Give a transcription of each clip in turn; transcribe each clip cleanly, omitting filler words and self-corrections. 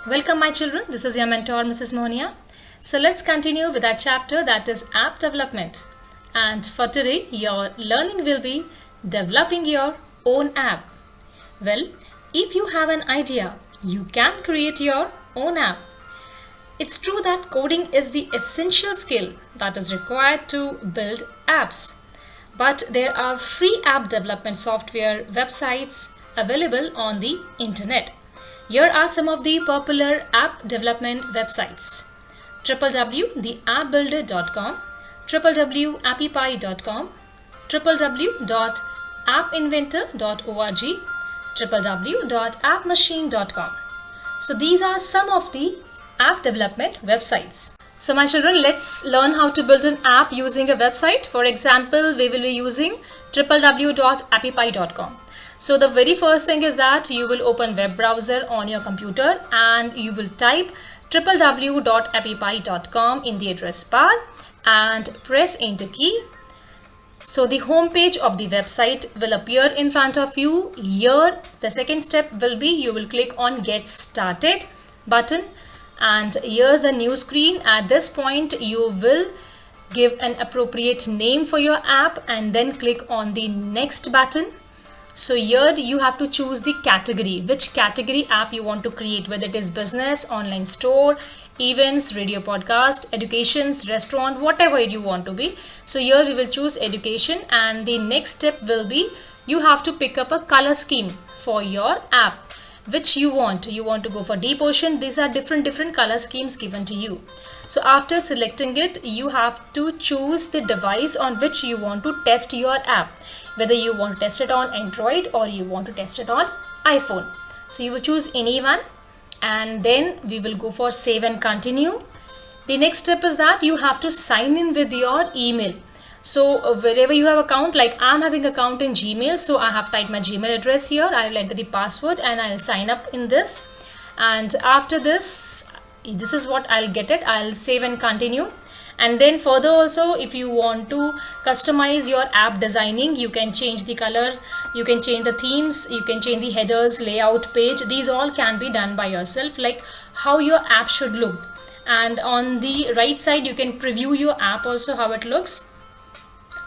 Welcome my children, this is your mentor Mrs. Monia. So let's continue with our chapter that is app development. And for today your learning will be developing your own app. Well, if you have an idea, you can create your own app. It's true that coding is the essential skill that is required to build apps. But there are free app development software websites available on the internet. Here are some of the popular app development websites: www.theappbuilder.com, www.appypie.com, www.appinventor.org, www.appmachine.com. So these are some of the app development websites. So my children, let's learn how to build an app using a website. For example, we will be using www.appypie.com. So the very first thing is that you will open web browser on your computer and you will type www.appypie.com in the address bar and press enter key. So the home page of the website will appear in front of you. Here the second step will be you will click on get started button, and here's the new screen. At this point you will give an appropriate name for your app and then click on the next button. So here you have to choose the category, which category app you want to create, whether it is business, online store, events, radio podcast, educations, restaurant, whatever you want to be. So here we will choose education, and the next step will be you have to pick up a color scheme for your app. Which you want to go for deep ocean. These are different color schemes given to you. So after selecting it, you have to choose the device on which you want to test your app, whether you want to test it on Android or you want to test it on iPhone. So you will choose any one, and then we will go for save and continue. The next step is that you have to sign in with your email. So wherever you have account, like I'm having account in Gmail, so I have typed my Gmail address here. I will enter the password and I'll sign up in this. And after this is what I'll get it. I'll save and continue. And then further also, if you want to customize your app designing, you can change the color, you can change the themes, you can change the headers, layout, page. These all can be done by yourself, like how your app should look. And on the right side you can preview your app also, how it looks.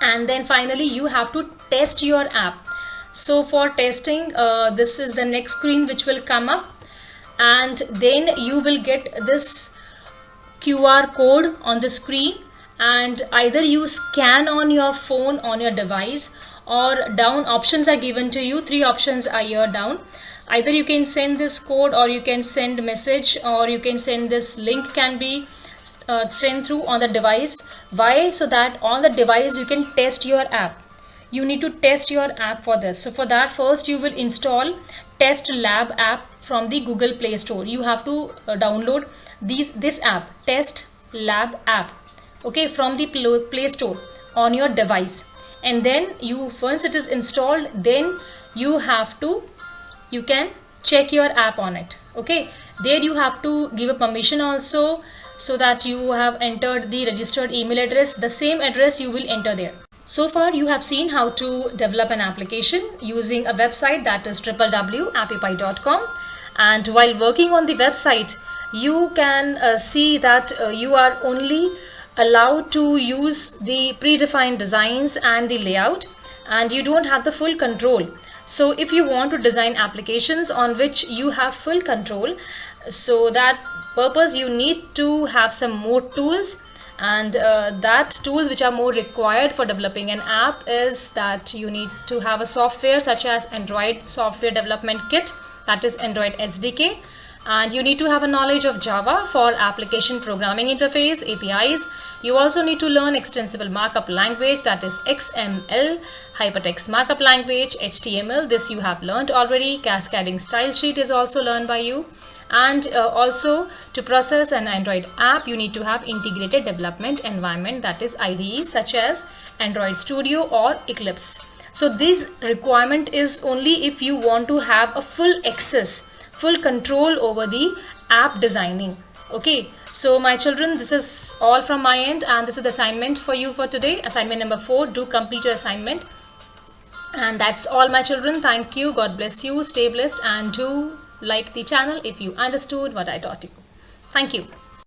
And then finally you have to test your app. So for testing, this is the next screen which will come up, and then you will get this QR code on the screen, and either you scan on your phone, on your device, or down options are given to you. 3 options are here down. Either you can send this code, or you can send message, or you can send this link can be sent through on the device. Why? So that on the device you can test your app. You need to test your app for this. So for that, first you will install Test Lab app from the Google Play Store. You have to download this app, Test Lab app, okay, from the Play Store on your device. And then once it is installed, then you can check your app on it. Okay, there you have to give a permission also, so that you have entered the registered email address. The same address you will enter there. So far you have seen how to develop an application using a website, that is www.appypie.com. And while working on the website, you can see that you are only allowed to use the predefined designs and the layout, and you don't have the full control. So if you want to design applications on which you have full control, so that purpose you need to have some more tools, and that tools which are more required for developing an app is that you need to have a software such as Android Software Development Kit, that is Android SDK, and you need to have a knowledge of Java for application programming interface, APIs. You also need to learn extensible markup language, that is XML, hypertext markup language, HTML. This you have learned already. Cascading style sheet is also learned by you. And also to process an Android app, you need to have integrated development environment, that is IDE, such as Android Studio or Eclipse. So this requirement is only if you want to have a full access, full control over the app designing. Okay, so my children, this is all from my end, and this is the assignment for you for today. Assignment number 4. Do complete your assignment. And that's all my children. Thank you. God bless you. Stay blessed and do like the channel if you understood what I taught you. Thank you.